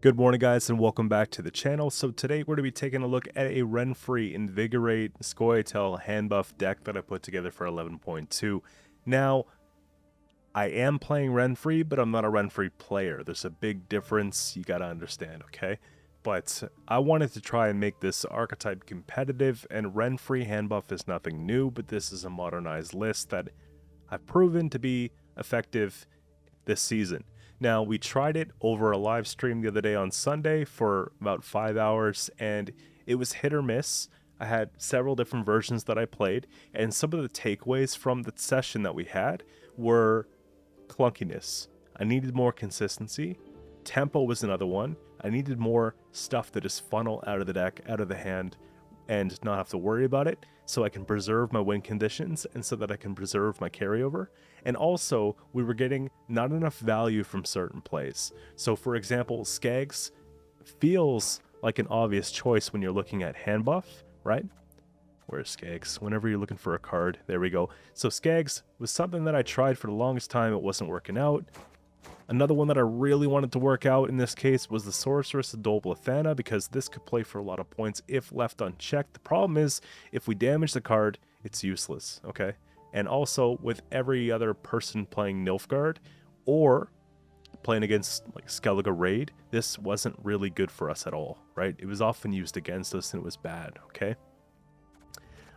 Good morning, guys, and welcome back to the channel. So today we're going to be taking a look at a Renfree Invigorate Scoia'tael hand buff deck that I put together for 11.2. Now, I am playing Renfree, but I'm not a Renfree player. There's a big difference you got to understand, okay? But I wanted to try and make this archetype competitive, and Renfree hand buff is nothing new, but this is a modernized list that I've proven to be effective this season. Now, we tried it over a live stream the other day on Sunday for about 5 hours, and it was hit or miss. I had several different versions that I played, and some of the takeaways from the session that we had were clunkiness. I needed more consistency. Tempo was another one. I needed more stuff that just funnel out of the deck, out of the hand, and not have to worry about it, so I can preserve my win conditions and so that I can preserve my carryover. And also, we were getting not enough value from certain plays. So for example, Skaggs feels like an obvious choice when you're looking at hand buff, right? Where's Skaggs? Whenever you're looking for a card, there we go. So Skaggs was something that I tried for the longest time. It wasn't working out. Another one that I really wanted to work out in this case was the Sorceress Adoblethana, because this could play for a lot of points if left unchecked. The problem is, if we damage the card, it's useless, okay? And also, with every other person playing Nilfgaard, or playing against like Skellige raid, this wasn't really good for us at all, right? It was often used against us and it was bad, okay?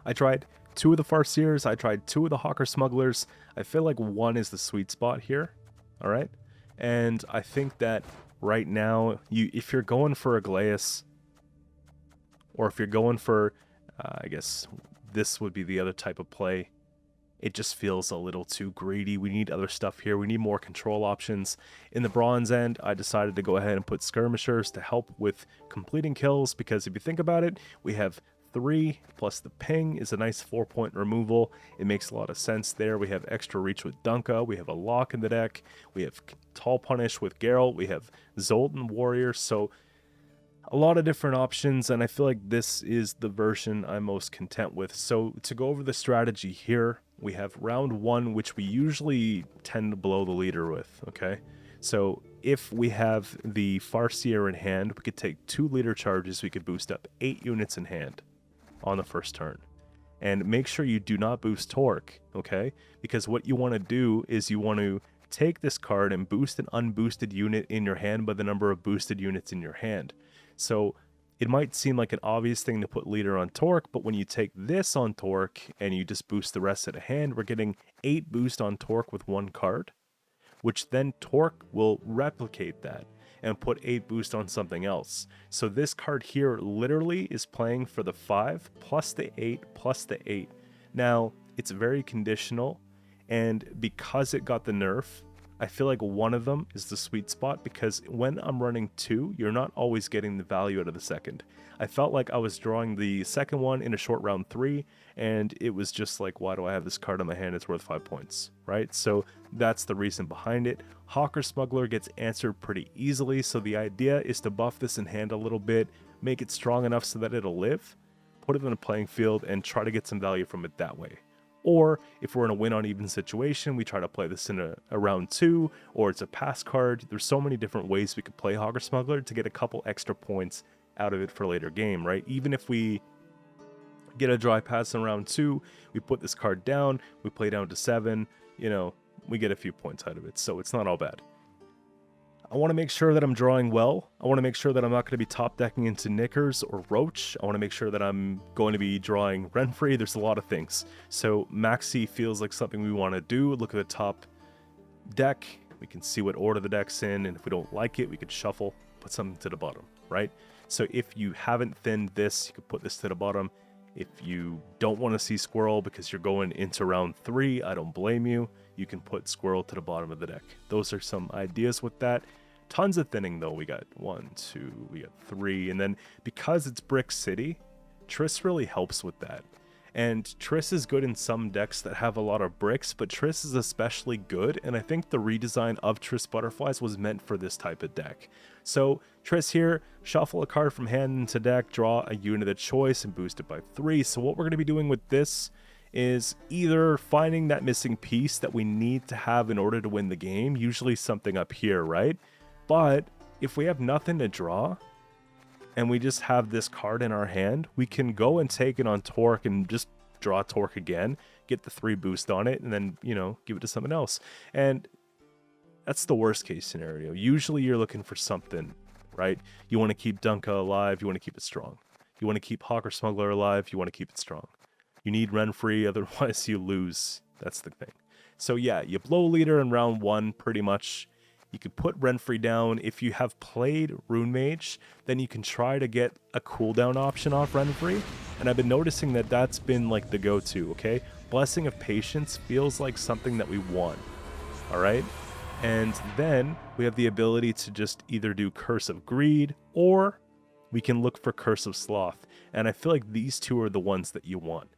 I tried 2 of the Farseers, I tried 2 of the Hawker Smugglers. I feel like 1 is the sweet spot here, alright? And I think that right now, if you're going for a Glaeus, or if you're going for, I guess this would be the other type of play, it just feels a little too greedy. We need other stuff here. We need more control options. In the bronze end, I decided to go ahead and put skirmishers to help with completing kills, because if you think about it, we have 3 plus the ping is a nice 4-point removal. It makes a lot of sense there. We have extra reach with Dunka. We have a lock in the deck. We have Tall Punish with Geralt. We have Zoltan Warrior. So a lot of different options, and I feel like this is the version I'm most content with. So to go over the strategy here, we have round 1, which we usually tend to blow the leader with, okay? So if we have the Farseer in hand, we could take 2 leader charges. We could boost up 8 units in hand on the first turn. And make sure you do not boost Torque, okay? Because what you want to do is you want to take this card and boost an unboosted unit in your hand by the number of boosted units in your hand. So it might seem like an obvious thing to put leader on Torque, but when you take this on Torque and you just boost the rest of the hand, we're getting 8 boost on Torque with 1 card, which then Torque will replicate that and put 8 boost on something else. So this card here literally is playing for the 5 plus the 8 plus the 8. Now, it's very conditional, and because it got the nerf, I feel like one of them is the sweet spot, because when I'm running 2, you're not always getting the value out of the second. I felt like I was drawing the second one in a short round 3, and it was just like, why do I have this card in my hand? It's worth 5 points, right? So that's the reason behind it. Hawker Smuggler gets answered pretty easily, so the idea is to buff this in hand a little bit, make it strong enough so that it'll live, put it in a playing field, and try to get some value from it that way. Or if we're in a win on even situation, we try to play this in a round 2, or it's a pass card. There's so many different ways we could play Hawker Smuggler to get a couple extra points out of it for later game, right? Even if we get a dry pass in round 2, we put this card down, we play down to 7, you know, we get a few points out of it, so it's not all bad. I want to make sure that I'm drawing well. I want to make sure that I'm not going to be top decking into Knickers or Roach. I want to make sure that I'm going to be drawing Renfree. There's a lot of things. So Maxi feels like something we want to do. Look at the top deck. We can see what order the deck's in, and if we don't like it, we could shuffle, put something to the bottom, right? So if you haven't thinned this, you could put this to the bottom. If you don't want to see Squirrel because you're going into round 3, I don't blame you. You can put Squirrel to the bottom of the deck. Those are some ideas with that. Tons of thinning though. We got 1, 2, we got 3, and then because it's Brick City, Triss really helps with that. And Triss is good in some decks that have a lot of bricks, but Triss is especially good, and I think the redesign of Triss Butterflies was meant for this type of deck. So Triss here, shuffle a card from hand into deck, draw a unit of choice, and boost it by 3. So what we're going to be doing with this is either finding that missing piece that we need to have in order to win the game, usually something up here, right? But if we have nothing to draw, and we just have this card in our hand, we can go and take it on Torque and just draw Torque again, get the 3 boost on it, and then, you know, give it to someone else. And that's the worst case scenario. Usually you're looking for something, right? You want to keep Dunka alive, you want to keep it strong. You want to keep Hawker Smuggler alive, you want to keep it strong. You need Renfree, otherwise you lose. That's the thing. So yeah, you blow leader in round 1 pretty much. You could put Renfree down. If you have played Rune Mage, then you can try to get a cooldown option off Renfree. And I've been noticing that that's been like the go-to, okay? Blessing of Patience feels like something that we want, all right? And then we have the ability to just either do Curse of Greed, or we can look for Curse of Sloth. And I feel like these two are the ones that you want.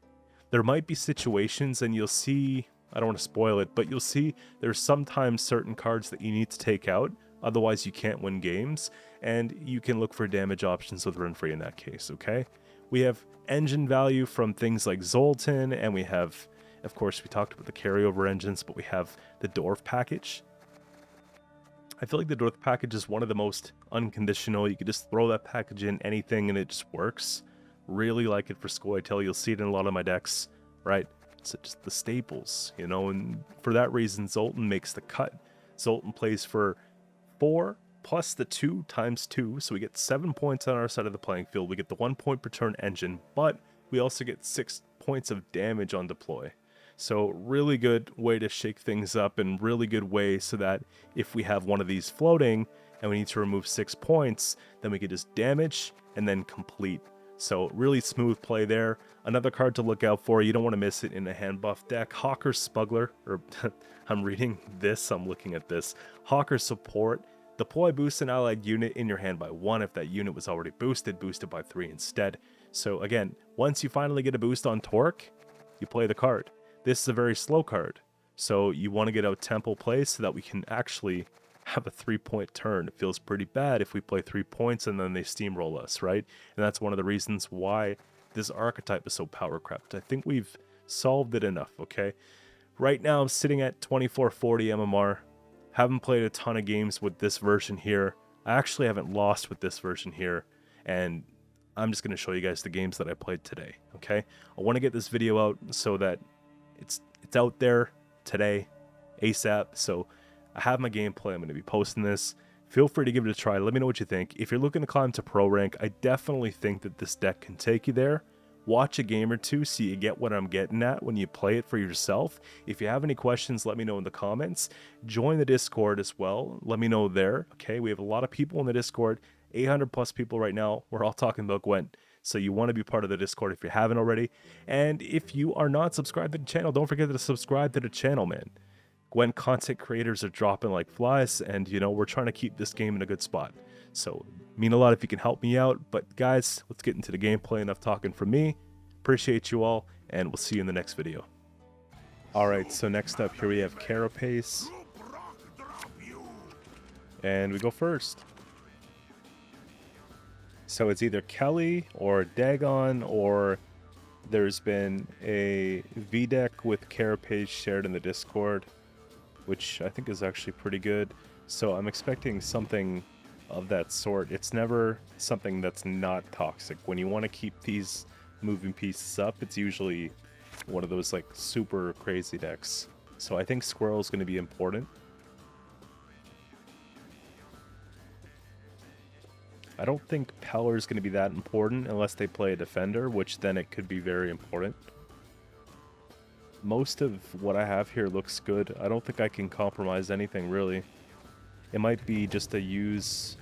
There might be situations, and you'll see, I don't want to spoil it, but you'll see there's sometimes certain cards that you need to take out, otherwise you can't win games, and you can look for damage options with Renfree in that case, okay? We have engine value from things like Zoltan, and we have, of course, we talked about the carryover engines, but we have the Dwarf package. I feel like the Dwarf package is one of the most unconditional. You could just throw that package in anything and it just works. Really like it for Scoia'tael. You'll see it in a lot of my decks, right? It's just the staples, you know, and for that reason, Zoltan makes the cut. Zoltan plays for 4 plus the 2 times 2, so we get 7 points on our side of the playing field. We get the 1 point per turn engine, but we also get 6 points of damage on deploy. So really good way to shake things up, and really good way so that if we have one of these floating and we need to remove 6 points, then we could just damage and then complete. So really smooth play there. Another card to look out for, you don't want to miss it in a hand buff deck, Hawker Smuggler, or I'm reading this, I'm looking at this. Hawker Support, deploy boost an allied unit in your hand by 1 if that unit was already boosted by 3 instead. So again, once you finally get a boost on Torque, you play the card. This is a very slow card, so you want to get out Temple Play so that we can actually have a 3-point turn. It feels pretty bad if we play 3 points and then they steamroll us, right? And that's one of the reasons why this archetype is so power crept. I think we've solved it enough, okay? Right now I'm sitting at 2440 MMR. Haven't played a ton of games with this version here. I actually haven't lost with this version here, and I'm just going to show you guys the games that I played today, okay? I want to get this video out so that it's out there today, ASAP, so I have my gameplay. I'm going to be posting this. Feel free to give it a try. Let me know what you think. If you're looking to climb to pro rank, I definitely think that this deck can take you there. Watch a game or two so you get what I'm getting at when you play it for yourself. If you have any questions, let me know in the comments. Join the Discord as well. Let me know there. Okay, we have a lot of people in the Discord. 800 plus people right now. We're all talking about Gwent. So you want to be part of the Discord if you haven't already. And if you are not subscribed to the channel, don't forget to subscribe to the channel, man. Gwent content creators are dropping like flies, and you know, we're trying to keep this game in a good spot. So mean a lot if you can help me out. But guys, let's get into the gameplay. Enough talking from me. Appreciate you all, and we'll see you in the next video. Alright, so next up here we have Carapace. And we go first. So it's either Kelly or Dagon, or there's been a V-deck with Carapace shared in the Discord, which I think is actually pretty good. So I'm expecting something of that sort. It's never something that's not toxic. When you want to keep these moving pieces up, it's usually one of those like super crazy decks. So I think Squirrel's going to be important. I don't think Peller's going to be that important unless they play a defender, which then it could be very important. Most of what I have here looks good. I don't think I can compromise anything, really. It might be just a use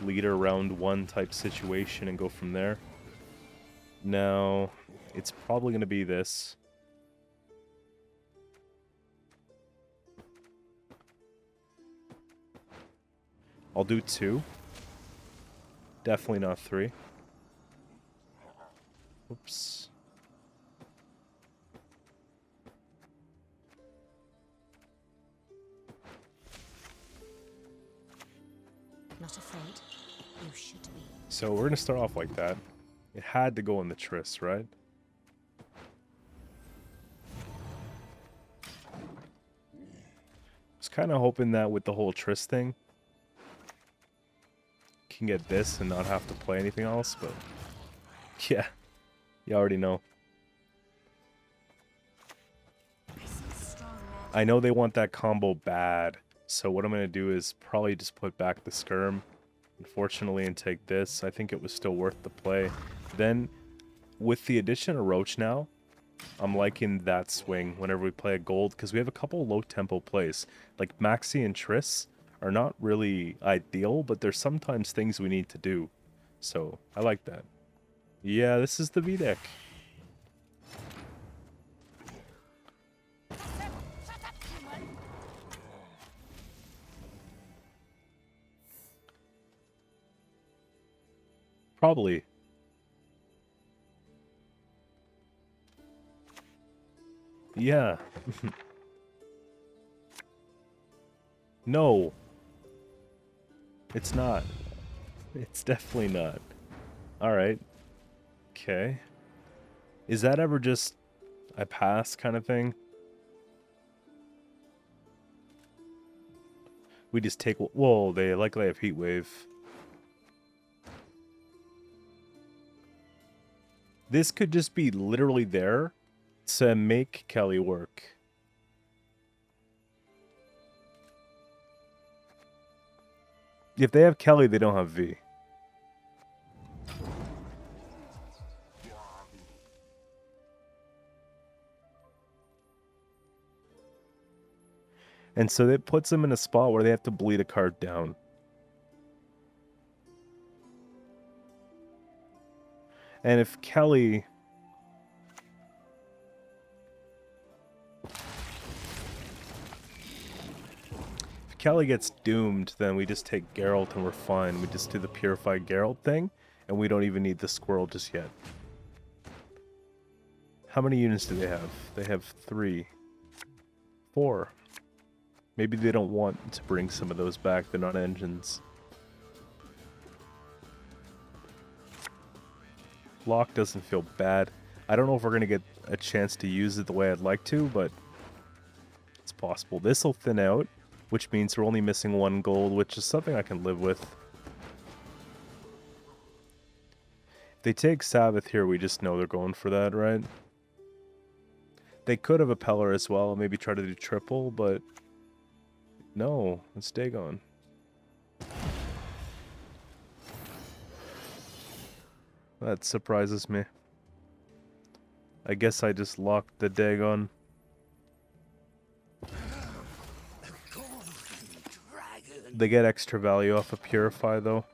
leader round 1 type situation and go from there. Now, it's probably going to be this. I'll do 2. Definitely not 3. Oops. Not afraid. You should be. So we're gonna start off like that. It had to go in the Triss, right? I was kind of hoping that with the whole Triss thing, can get this and not have to play anything else, but yeah, you already know. I know they want that combo bad, so what I'm going to do is probably just put back the skirm, unfortunately, and take this. I think it was still worth the play. Then, with the addition of Roach now, I'm liking that swing whenever we play a gold, because we have a couple low-tempo plays. Like Maxi and Triss are not really ideal, but there's sometimes things we need to do. So, I like that. Yeah, this is the V-deck. Probably. Yeah. No. It's not. It's definitely not. Alright. Okay. Is that ever just I pass kind of thing? We just take... Whoa, they likely have Heat Wave. This could just be literally there to make Kelly work. If they have Kelly, they don't have V. And so it puts them in a spot where they have to bleed a card down. And if Kelly... If Kelly gets doomed, then we just take Geralt and we're fine. We just do the Purified Geralt thing, and we don't even need the Squirrel just yet. How many units do they have? They have 3. 4. Maybe they don't want to bring some of those back. They're not engines. Lock doesn't feel bad. I don't know if we're going to get a chance to use it the way I'd like to, but it's possible. This will thin out, which means we're only missing 1 gold, which is something I can live with. If they take Sabbath here, we just know they're going for that, right? They could have a Peller as well, and maybe try to do triple, but... No, it's Dagon. That surprises me. I guess I just locked the Dagon. They get extra value off of Purify, though.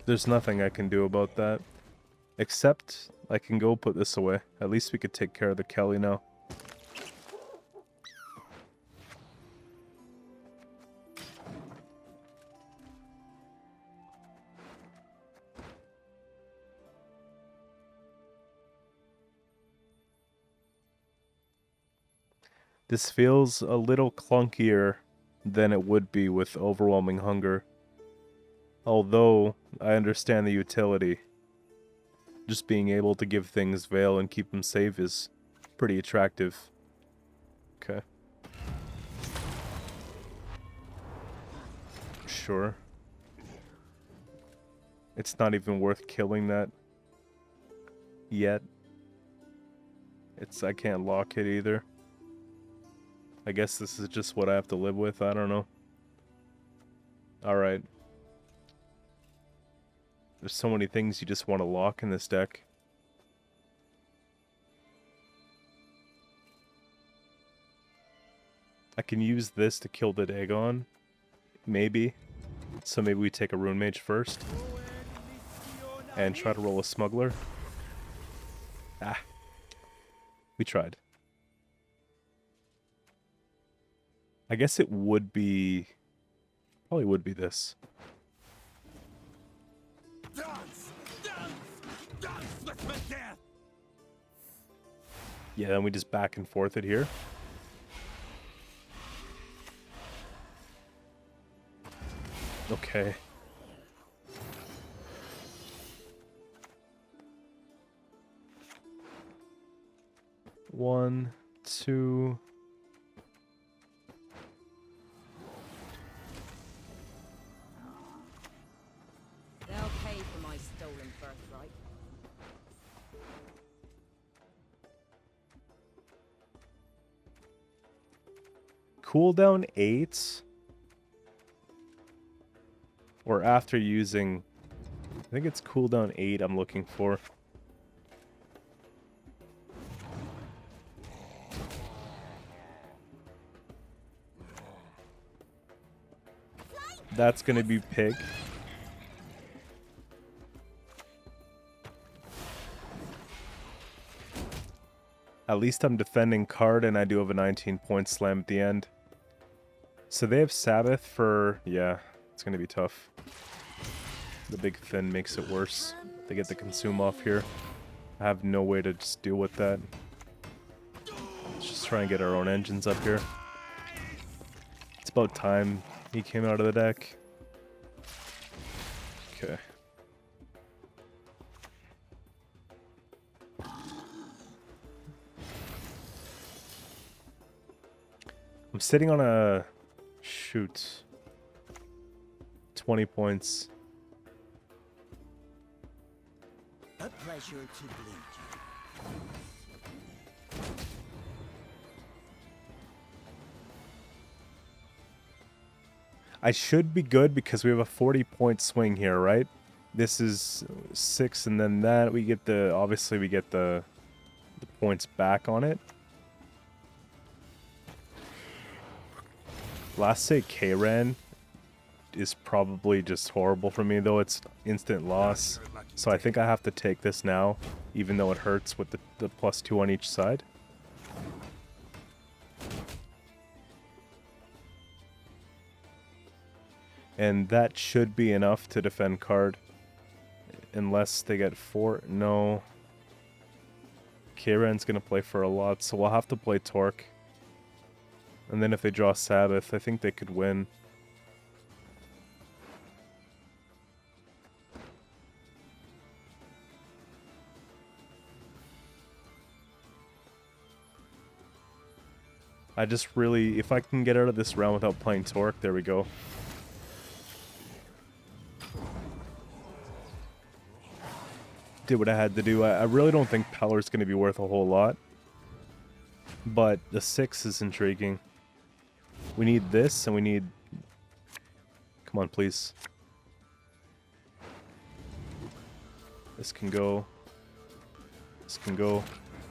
There's nothing I can do about that. Except, I can go put this away. At least we could take care of the Kelly now. This feels a little clunkier than it would be with Overwhelming Hunger. Although, I understand the utility. Just being able to give things Veil and keep them safe is pretty attractive. Okay. Sure. It's not even worth killing that yet. I can't lock it either. I guess this is just what I have to live with, I don't know. Alright. There's so many things you just want to lock in this deck. I can use this to kill the Dagon. Maybe. So maybe we take a Rune Mage first. And try to roll a Smuggler. Ah. We tried. I guess it would be... Probably would be this. Yeah, then we just back and forth it here. Okay. One, 2. They'll pay for my stolen birthright. Cooldown 8. Or after using... I think it's cooldown 8 I'm looking for. That's going to be pig. At least I'm defending card and I do have a 19-point slam at the end. So they have Sabbath for... yeah, it's going to be tough. The big thin makes it worse. They get the consume off here. I have no way to just deal with that. Let's just try and get our own engines up here. It's about time he came out of the deck. Okay. I'm sitting on a... shoot. 20 points. A pleasure to bleed you. I should be good because we have a 40-point swing here, right? This is 6 and then that. We get the... obviously we get the points back on it. Last say K-Ran is probably just horrible for me, though. It's instant loss. So I think I have to take this now, even though it hurts with the +2 on each side. And that should be enough to defend card. Unless they get 4. No. K-Ran's going to play for a lot, so we'll have to play Torque. And then if they draw Sabbath, I think they could win. I just really... if I can get out of this round without playing Torque, there we go. Did what I had to do. I really don't think Pelor's going to be worth a whole lot. But the 6 is intriguing. We need this, and we need... come on, please. This can go. This can go.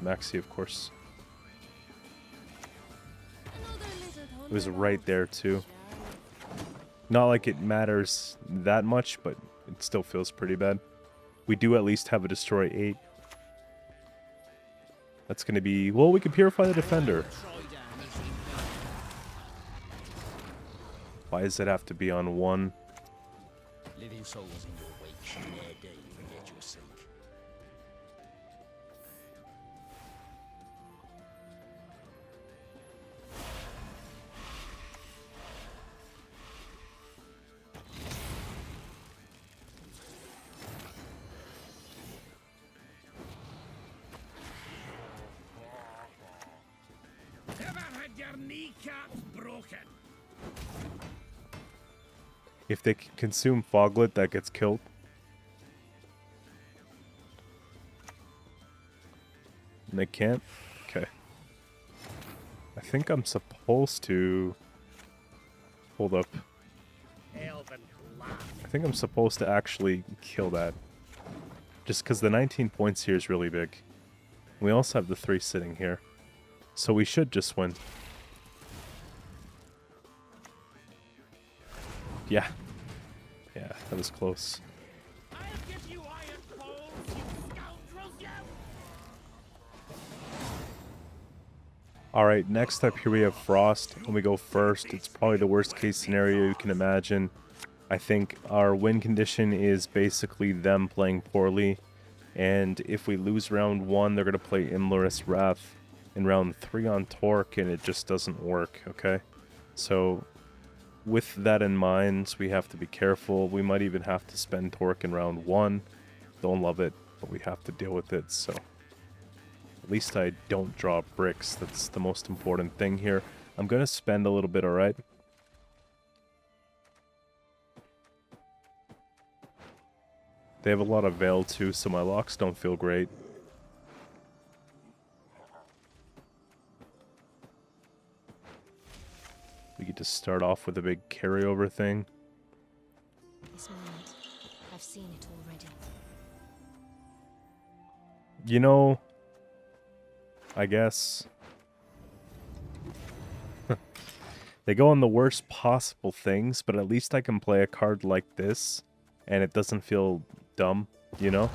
Maxi, of course. It was right there, too. Not like it matters that much, but it still feels pretty bad. We do at least have a Destroy 8. That's going to be... well, we can Purify the Defender. Why does it have to be on 1? Living souls in your wake shall ne'er dare you forget your sake. Ever had your kneecaps broken? If they can consume Foglet, that gets killed. And they can't? Okay. I think I'm supposed to... hold up. Elven laugh. I think I'm supposed to actually kill that. Just because the 19 points here is really big. We also have the 3 sitting here. So we should just win. Yeah. Yeah, that was close. I'll give you iron coals, you scoundrels, you! Alright, next up here we have Frost. When we go first, it's probably the worst case scenario you can imagine. I think our win condition is basically them playing poorly. And if we lose round 1, they're going to play Imlerus Wrath in round 3 on Torque, and it just doesn't work, okay? So, with that in mind, we have to be careful. We might even have to spend Torque in round 1. Don't love it, but we have to deal with it, so... least I don't draw bricks. That's the most important thing here. I'm going to spend a little bit, alright? They have a lot of veil too, so my locks don't feel great. We get to start off with a big carryover thing. This moment, I've seen it already. You know, I guess they go on the worst possible things, but at least I can play a card like this and it doesn't feel dumb, you know?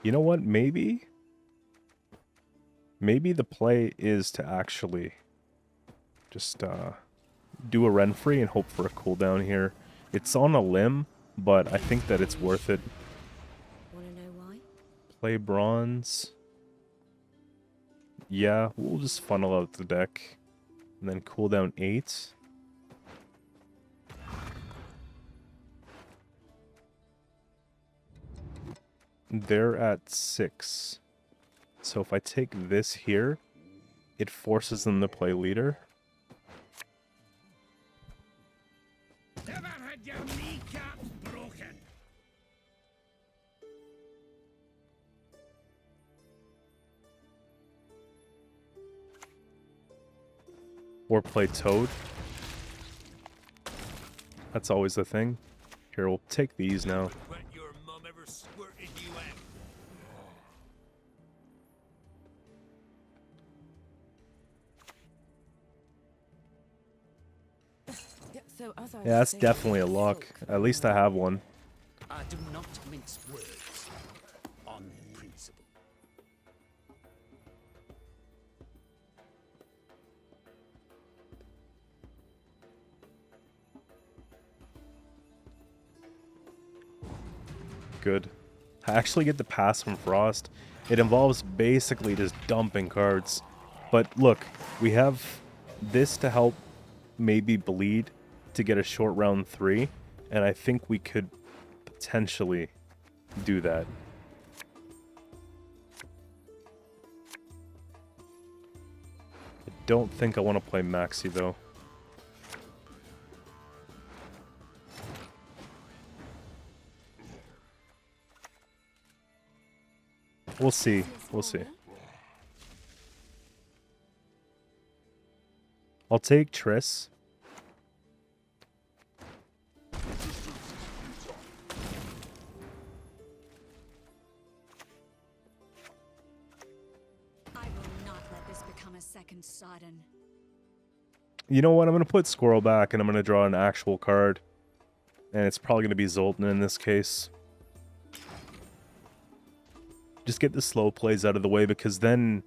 You know what? Maybe the play is to actually just do a Renfree and hope for a cooldown here. It's on a limb, but I think that it's worth it. Wanna know why? Play bronze. Yeah, we'll just funnel out the deck. And then cooldown 8. They're at 6. So if I take this here, it forces them to play leader. Never had your kneecaps broken. Or play Toad. That's always the thing. Here, we'll take these now. When your mum ever squirted you out. Yeah, that's definitely a lock. At least I have one. I do not mince words on principle. Good. I actually get the pass from Frost. It involves basically just dumping cards. But look, we have this to help maybe bleed to get a short round 3. And I think we could potentially do that. I don't think I want to play Maxi though. We'll see. We'll see. I'll take Triss. I will not let this become a second Sodden. You know what? I'm going to put Squirrel back and I'm going to draw an actual card. And it's probably going to be Zoltan in this case. Just get the slow plays out of the way because then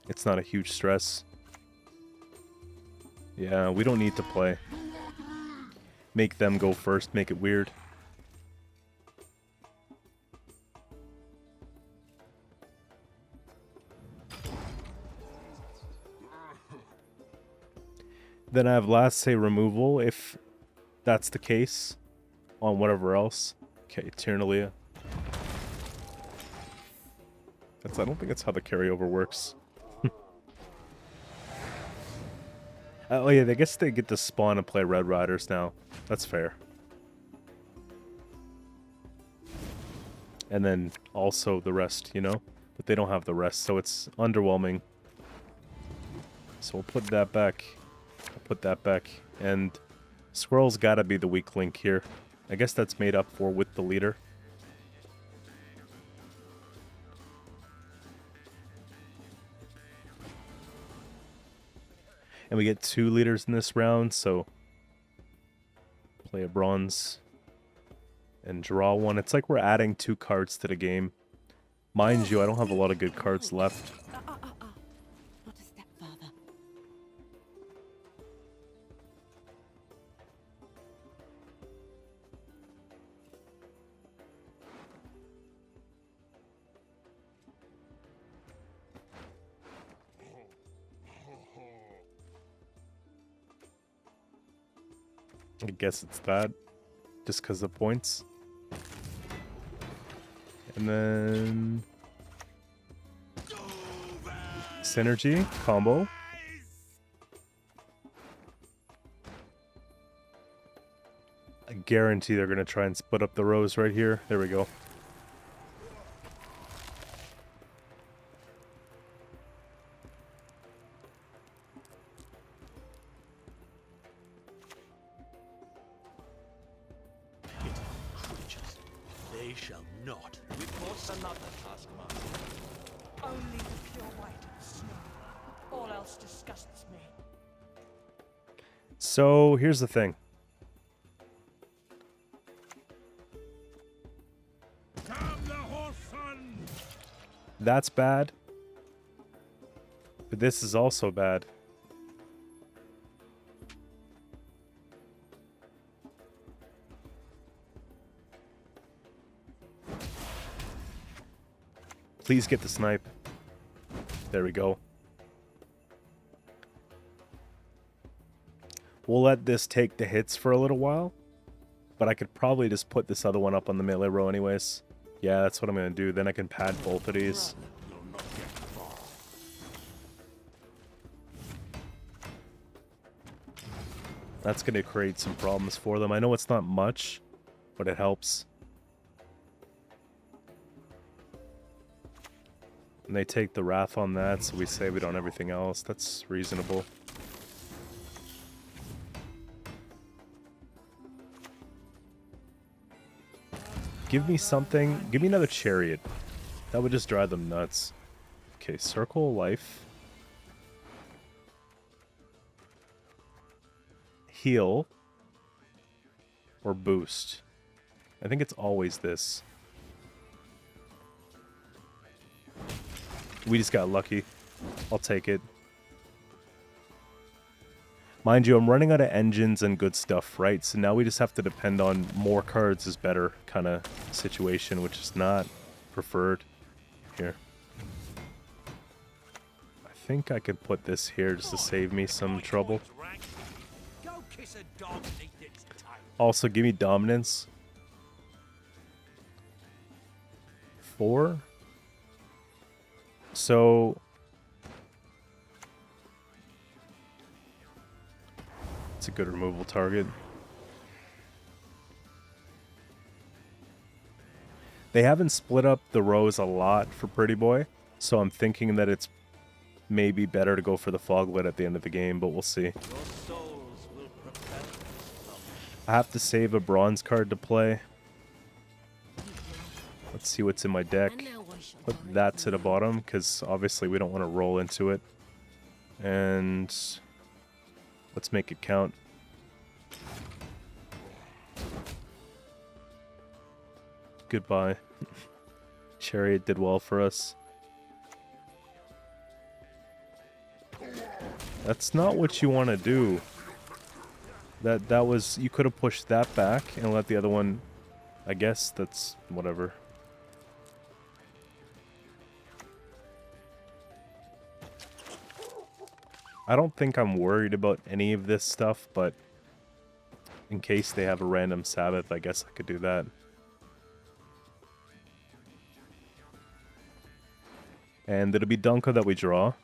it's not a huge stress. Yeah, we don't need to play. Make them go first, make it weird. Then I have last say removal if that's the case on whatever else. Okay, Tyrannalia. I don't think that's how the carryover works. Oh yeah, I guess they get to spawn and play Red Riders now. That's fair. And then also the rest, you know? But they don't have the rest, so it's underwhelming. So we'll put that back. I'll put that back. And Squirrel's gotta be the weak link here. I guess that's made up for with the leader. And we get 2 leaders in this round, so play a bronze and draw one. It's like we're adding 2 cards to the game. Mind you, I don't have a lot of good cards left. Not a step further. I guess it's that. Just because of points. And then synergy combo. I guarantee they're going to try and split up the rows right here. There we go. They shall not. Report another taskmaster. Only the pure white of snow. All else disgusts me. So here's the thing. Damn the horse son! That's bad. But this is also bad. Please get the snipe. There we go. We'll let this take the hits for a little while. But I could probably just put this other one up on the melee row anyways. Yeah, that's what I'm going to do. Then I can pad both of these. That's going to create some problems for them. I know it's not much, but it helps. And they take the wrath on that, so we save it on everything else. That's reasonable. Give me something. Give me another chariot. That would just drive them nuts. Okay, circle of life. Heal. Or boost. I think it's always this. We just got lucky. I'll take it. Mind you, I'm running out of engines and good stuff, right? So now we just have to depend on more cards is better kind of situation, which is not preferred. Here. I think I could put this here just to save me some trouble. Go kiss a dog beneath its tail. Also, give me dominance. 4. So it's a good removal target. They haven't split up the rows a lot for Pretty Boy, so I'm thinking that it's maybe better to go for the Foglet at the end of the game, but we'll see. Your souls will propel this love. I have to save a bronze card to play. Let's see what's in my deck. And now I shall Put that to the bottom, because obviously we don't want to roll into it. And let's make it count. Goodbye. Chariot did well for us. That's not what you want to do. That was, you could have pushed that back and let the other one, I guess that's whatever. I don't think I'm worried about any of this stuff, but in case they have a random Sabbath, I guess I could do that. And it'll be Dunka that we draw.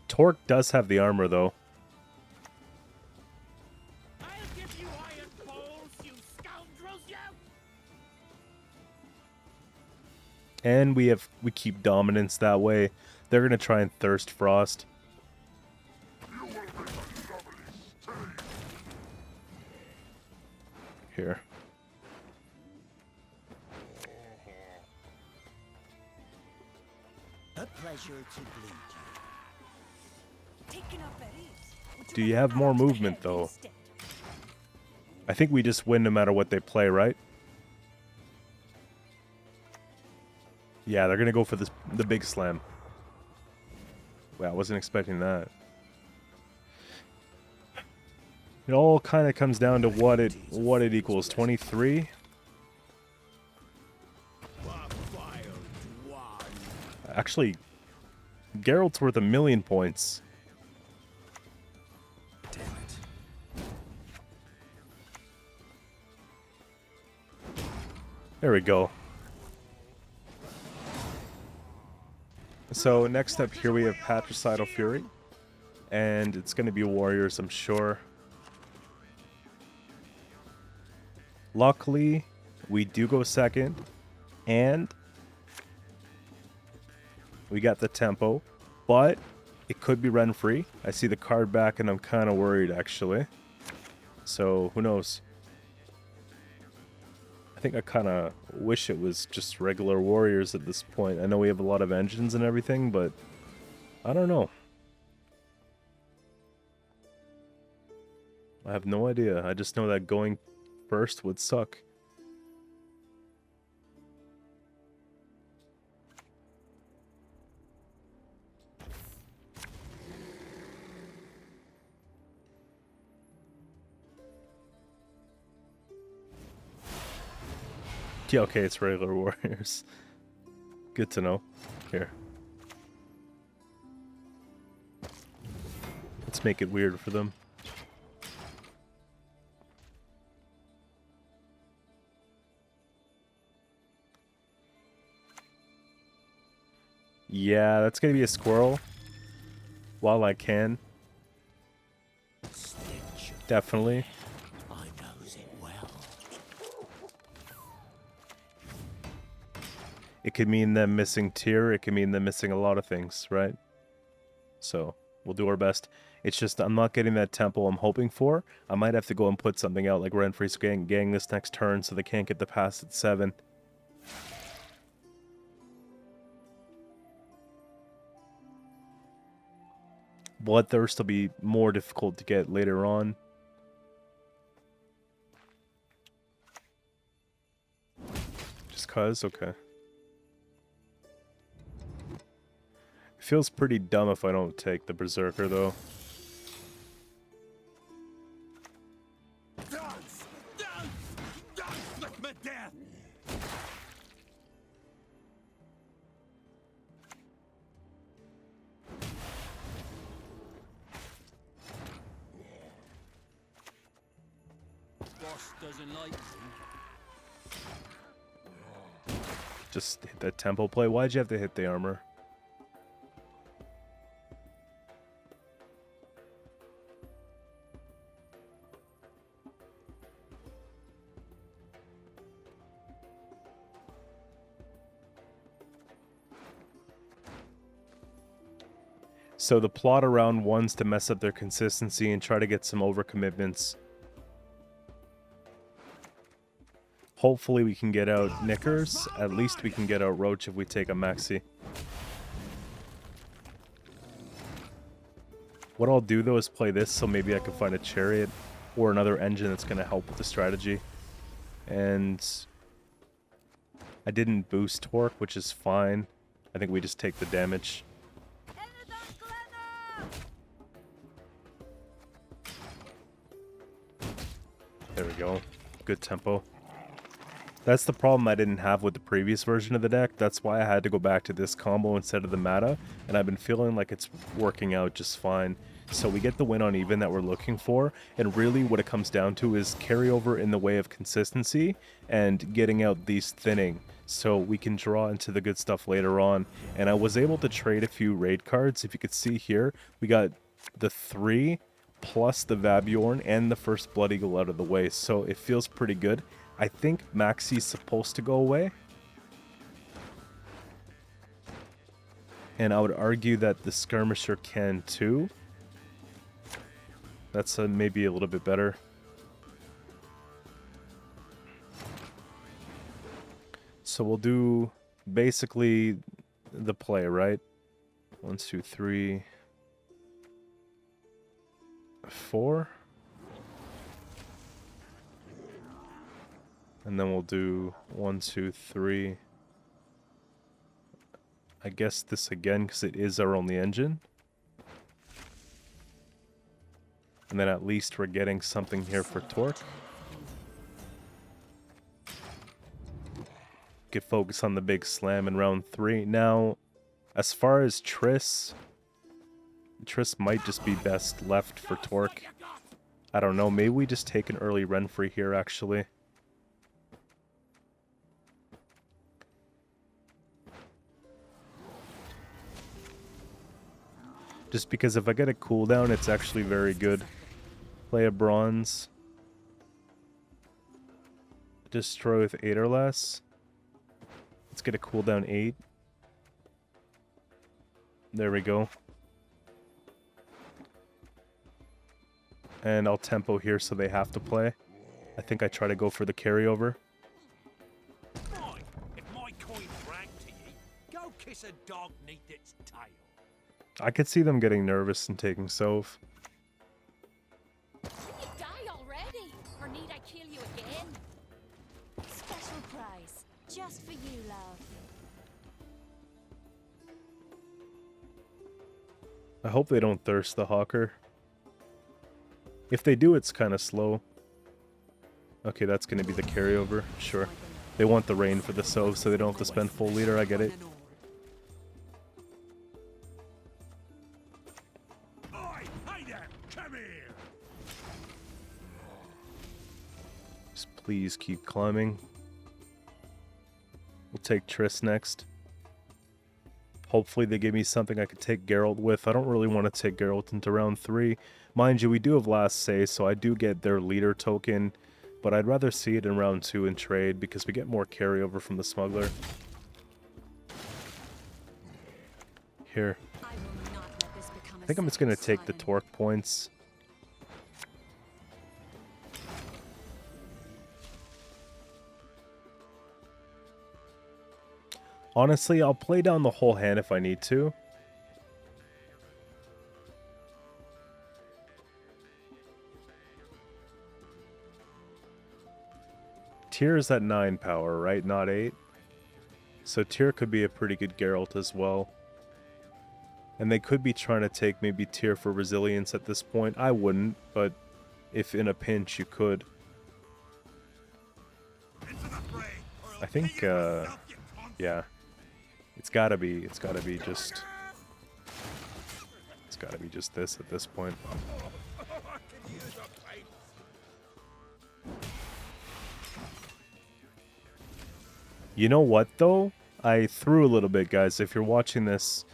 Torque does have the armor, though. I'll give you iron balls, you scoundrels, you! And we keep dominance that way. They're gonna try and thirst frost. Here. A pleasure to bleed you. taken up at ease. Do you have more movement, though? I think we just win no matter what they play, right? Yeah, they're gonna go for the big slam. Wow, I wasn't expecting that. It all kind of comes down to what it equals. 23. Actually, Geralt's worth 1,000,000 points. Damn it. There we go. So next up here we have Patricidal Fury. And it's going to be warriors, I'm sure. Luckily, we do go second. And we got the tempo. But it could be run free. I see the card back and I'm kind of worried actually. So who knows? I think I kind of wish it was just regular warriors at this point. I know we have a lot of engines and everything, but I don't know. I have no idea. I just know that going first would suck. Yeah, okay, it's regular warriors. Good to know. Here. Let's make it weird for them. Yeah, that's gonna be a squirrel. While I can. Definitely. I knows it well. It could mean them missing tier, it could mean them missing a lot of things, right? So, we'll do our best. It's just, I'm not getting that tempo I'm hoping for. I might have to go and put something out, like Renfrey's gang this next turn so they can't get the pass at 7. Bloodthirst will be more difficult to get later on. Just cause? Okay. It feels pretty dumb if I don't take the Berserker, though. Dance! Dance! Dance with me death! Boss doesn't like me. Just hit that tempo play. Why'd you have to hit the armor? So the plot around one's to mess up their consistency and try to get some overcommitments. Hopefully we can get out Knickers. At least we can get out Roach if we take a Maxi. What I'll do though is play this so maybe I can find a Chariot or another engine that's going to help with the strategy. And I didn't boost Torque, which is fine. I think we just take the damage. There we go. Good tempo. That's the problem I didn't have with the previous version of the deck. That's why I had to go back to this combo instead of the Mata. And I've been feeling like it's working out just fine. So we get the win on even that we're looking for. And really what it comes down to is carryover in the way of consistency and getting out these thinning. So we can draw into the good stuff later on. And I was able to trade a few raid cards. If you could see here, we got the 3 plus the Vabjorn and the first Blood Eagle out of the way. So it feels pretty good. I think Maxi's supposed to go away. And I would argue that the Skirmisher can too. That's maybe a little bit better. So we'll do basically the play, right? 1, 2, 3, 4. And then we'll do 1, 2, 3. I guess this again because it is our only engine. And then at least we're getting something here for Torque. Get focus on the big slam in round 3. Now, as far as Triss might just be best left for Torque. I don't know, maybe we just take an early Renfrey here actually. Just because if I get a cooldown, it's actually very good. Play a bronze. Destroy with 8 or less. Let's get a cooldown 8. There we go. And I'll tempo here so they have to play. I think I try to go for the carryover. Right, if my coin bragged to ye, go kiss a dog neath its tail. I could see them getting nervous and taking Sov. Did you die already? Or need I kill you again? Special prize. Just for you, love. I hope they don't thirst the Hawker. If they do, it's kind of slow. Okay, that's going to be the carryover. Sure. They want the rain for the Sov, so they don't have to spend full leader. I get it. Hey there, come here. Just please keep climbing. We'll take Triss next. Hopefully they give me something I could take Geralt with. I don't really want to take Geralt into round 3. Mind you, we do have last say, so I do get their leader token. But I'd rather see it in round 2 and trade because we get more carryover from the smuggler. Here. I think I'm just going to take the torque points. Honestly, I'll play down the whole hand if I need to. Tyr is at 9 power, right? Not 8. So Tyr could be a pretty good Geralt as well. And they could be trying to take maybe Tyr for resilience at this point. I wouldn't, but if in a pinch you could. I think, yeah. It's gotta be just this at this point. You know what though? I threw a little bit, guys. If you're watching this,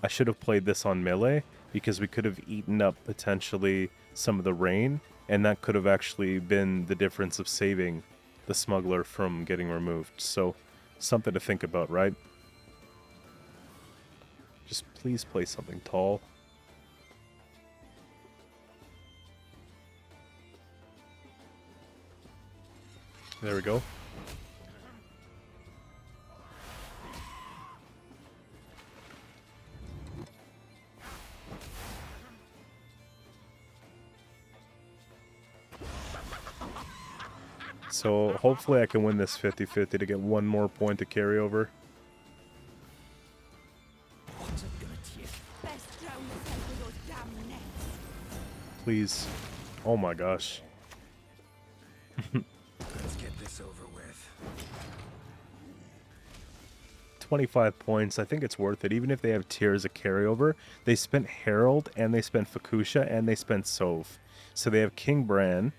I should have played this on melee because we could have eaten up potentially some of the rain, and that could have actually been the difference of saving the smuggler from getting removed. So, something to think about, right? Just please play something tall. There we go. So hopefully I can win this 50-50 to get one more point to carry over. Please. Oh my gosh. Let's get this over with. 25 points. I think it's worth it. Even if they have Tyr as a carryover, they spent Herald and they spent Fukusha and they spent Sov. So they have King Bran.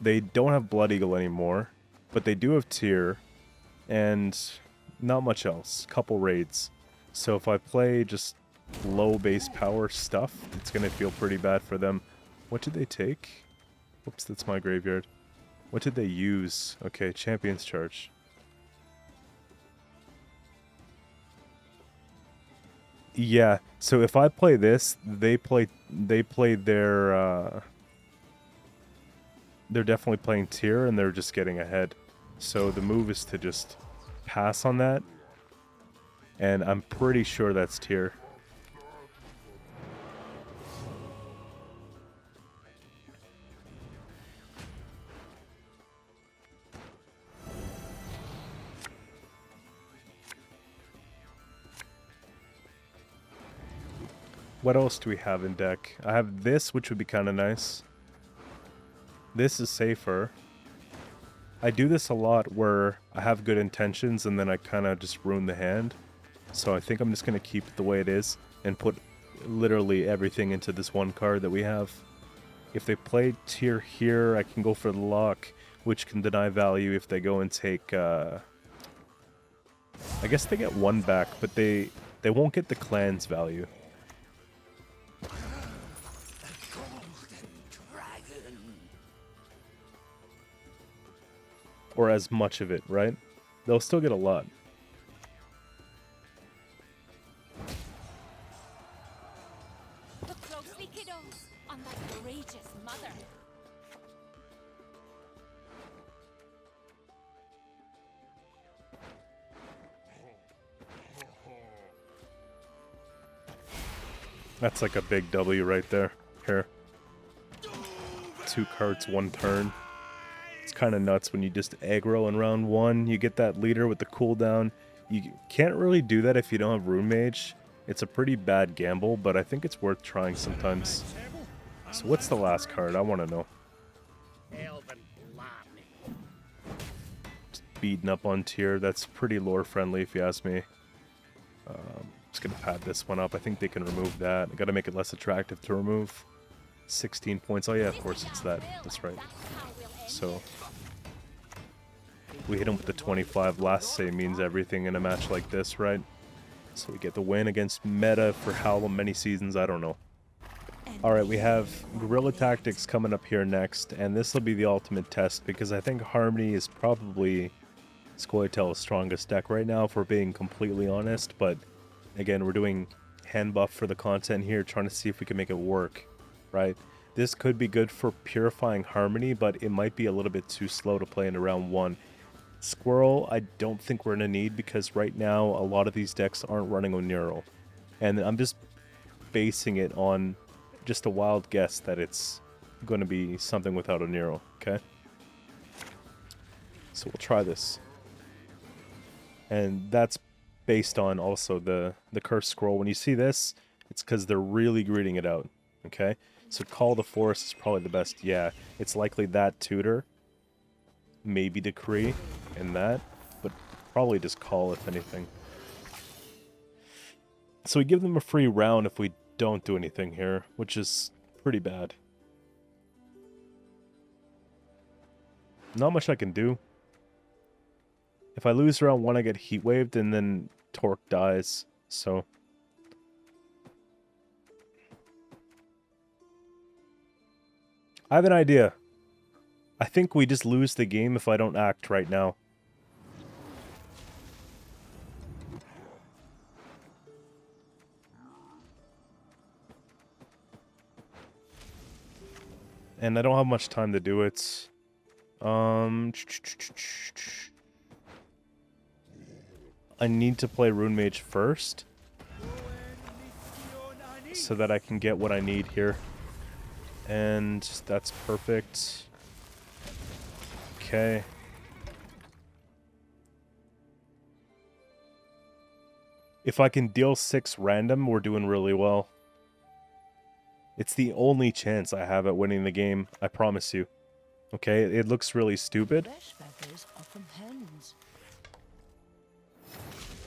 They don't have Blood Eagle anymore, but they do have Tyr and not much else. Couple raids. So if I play just low base power stuff, it's going to feel pretty bad for them. What did they take? Whoops, that's my graveyard. What did they use? Okay, Champion's Charge. Yeah, so if I play this, they play their they're definitely playing Tyr and they're just getting ahead. So the move is to just pass on that. And I'm pretty sure that's Tyr. What else do we have in deck? I have this, which would be kind of nice. This is safer. I do this a lot where I have good intentions and then I kind of just ruin the hand. So I think I'm just going to keep it the way it is and put literally everything into this one card that we have. If they play Tyr here, I can go for the lock, which can deny value if they go and take... I guess they get one back, but they won't get the clan's value. or as much of it, right? They'll still get a lot. Look closely, kiddos, on that courageous mother. That's like a big W right there. Here. 2 cards, 1 turn. It's kind of nuts when you just aggro in round 1. You get that leader with the cooldown. You can't really do that if you don't have Rune Mage. It's a pretty bad gamble, but I think it's worth trying sometimes. So what's the last card? I want to know. Elven lightning. Just beating up on tier. That's pretty lore friendly if you ask me. Just going to pad this one up. I think they can remove that. I got to make it less attractive to remove. 16 points. Oh yeah, of course it's that. That's right. So we hit him with the 25. Last say means everything in a match like this, right? So we get the win against meta for how many seasons, I don't know. Alright, we have Guerilla Tactics coming up here next, and this will be the ultimate test because I think Harmony is probably Scoia'tael's strongest deck right now, if we're being completely honest, but again, we're doing hand buff for the content here, trying to see if we can make it work, right? This could be good for purifying Harmony, but it might be a little bit too slow to play into round 1. Squirrel, I don't think we're in a need because right now a lot of these decks aren't running Oneiral. And I'm just basing it on just a wild guess that it's going to be something without Oneiral, okay? So we'll try this. And that's based on also the Cursed Scroll. When you see this, it's because they're really greeting it out, okay? So Call the Forest is probably the best. Yeah, it's likely that Tutor, maybe Decree, and that, but probably just Call if anything. So we give them a free round if we don't do anything here, which is pretty bad. Not much I can do. If I lose round 1, I get heat waved, and then Torque dies, so... I have an idea. I think we just lose the game if I don't act right now. And I don't have much time to do it. I need to play Rune Mage first, so that I can get what I need here. And that's perfect. Okay. If I can deal 6 random, we're doing really well. It's the only chance I have at winning the game, I promise you. Okay, it looks really stupid.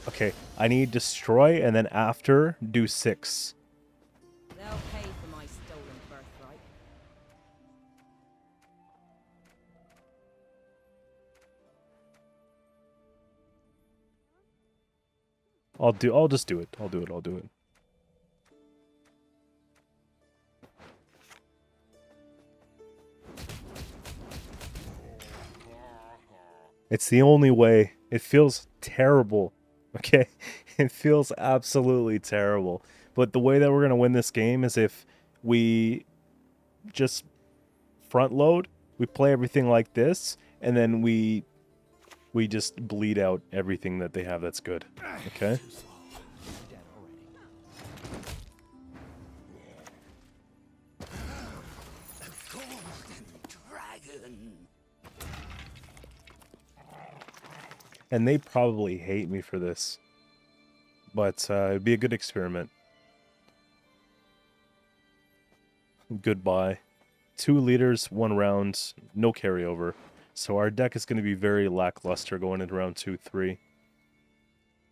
Okay, I need Destroy, and then after, do 6. They'll pay for my stolen birthright. I'll just do it. I'll do it. It's the only way. It feels terrible. Okay? It feels absolutely terrible. But the way that we're going to win this game is if we just front load, we play everything like this, and then we just bleed out everything that they have that's good. Okay? And they probably hate me for this. But it'd be a good experiment. Goodbye. 2 leaders, 1 round, no carryover. So our deck is going to be very lackluster going into round 2, 3.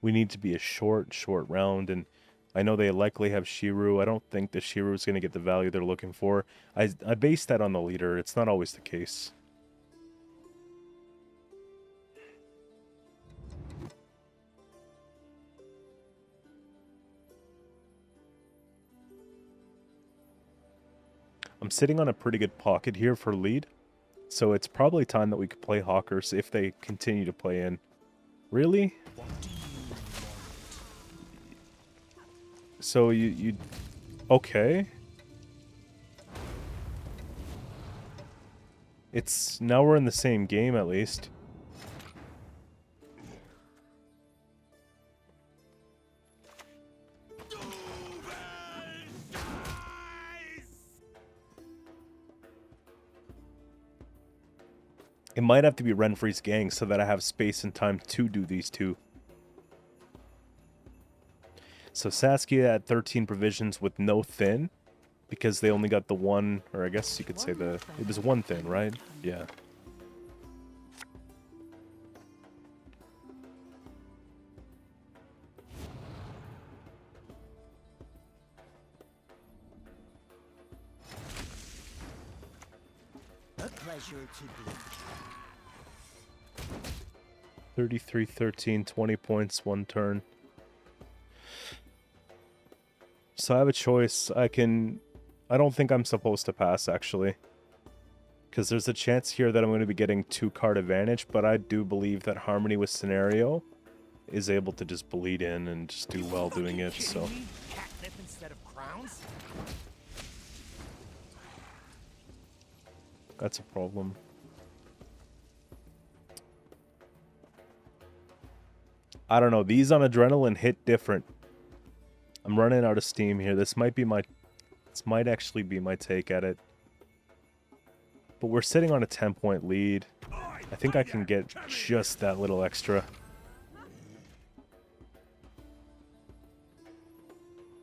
We need to be a short round, and I know they likely have Shiru. I don't think the Shiru is going to get the value they're looking for. I base that on the leader. It's not always the case. I'm sitting on a pretty good pocket here for lead. So it's probably time that we could play Hawkers if they continue to play in. Really? So you okay. It's now we're in the same game at least. It might have to be Renfri's gang so that I have space and time to do these two. So Saskia at 13 provisions with no thin, because they only got the one, or I guess you could say it was one thin, right? Yeah. A pleasure to be. 33, 13, 20 points, one turn. So I have a choice. I don't think I'm supposed to pass, actually. Because there's a chance here that I'm going to be getting 2-card advantage, but I do believe that Harmony with Scenario is able to just bleed in and just do well doing it, so... Catnip instead of crowns? That's a problem. I don't know. These on Adrenaline hit different. I'm running out of steam here. This might actually be my take at it. But we're sitting on a 10-point lead. I think I can get just that little extra.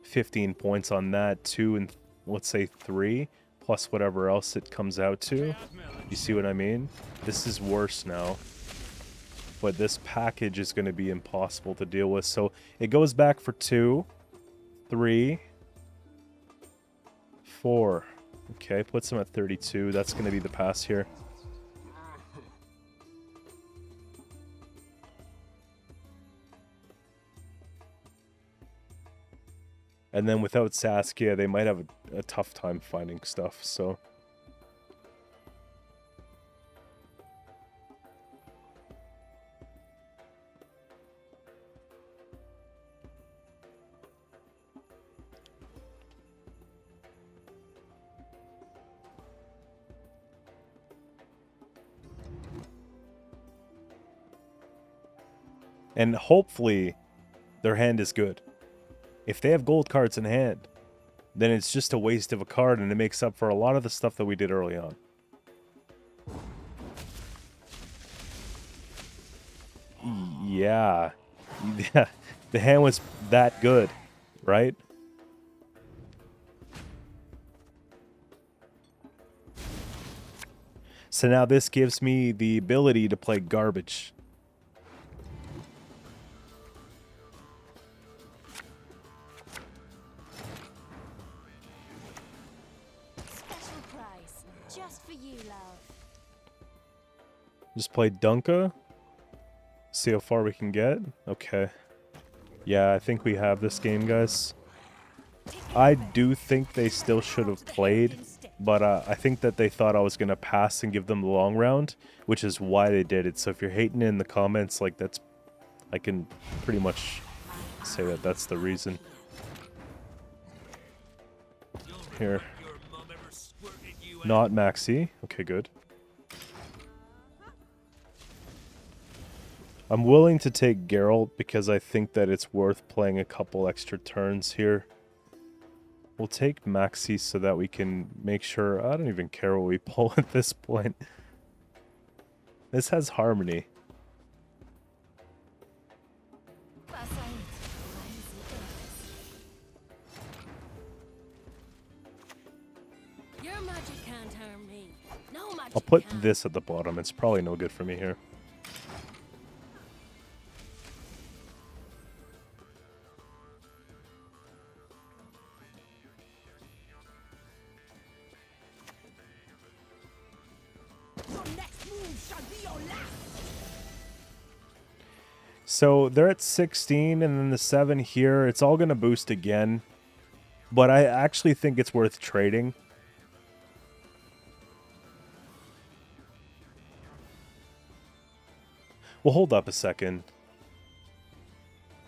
15 points on that, 2 and let's say 3, plus whatever else it comes out to. You see what I mean? This is worse now. But this package is going to be impossible to deal with. So it goes back for 2, 3, 4. Okay, puts him at 32. That's going to be the pass here. And then without Saskia, they might have a tough time finding stuff, so... And hopefully, their hand is good. If they have gold cards in hand, then it's just a waste of a card, and it makes up for a lot of the stuff that we did early on. Yeah. The hand was that good, right? So now this gives me the ability to play garbage. Just play Dunka. See how far we can get. Okay. Yeah, I think we have this game, guys. I do think they still should have played, but I think that they thought I was going to pass and give them the long round, which is why they did it. So if you're hating in the comments, like that's... I can pretty much say that that's the reason. Here. Not Maxi. Okay, good. I'm willing to take Geralt because I think that it's worth playing a couple extra turns here. We'll take Maxi so that we can make sure... I don't even care what we pull at this point. This has Harmony. Your magic can't harm me. No magic I'll put can. this at the bottom. It's probably no good for me here. So they're at 16 and then the 7 here. It's all going to boost again. But I actually think it's worth trading. Well, hold up a second.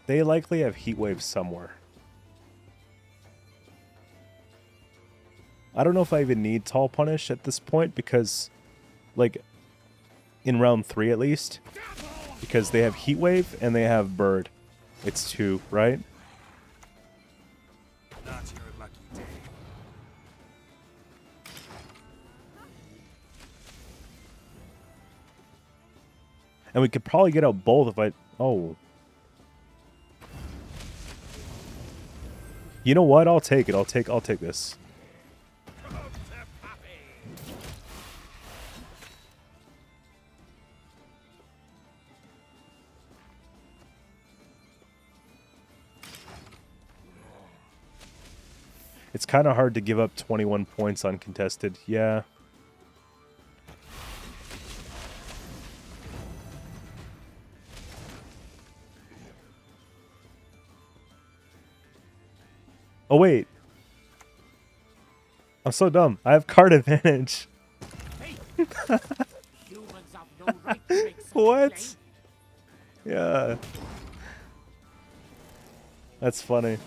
They likely have heat waves somewhere. I don't know if I even need Tall Punish at this point because, like, in round 3 at least, because they have Heat Wave and they have Bird. It's 2, right? Not your lucky day. And we could probably get out both if I... Oh. You know what? I'll take it. I'll take this. It's kind of hard to give up 21 points uncontested. Yeah. Oh, wait. I'm so dumb. I have card advantage. What? Yeah. That's funny.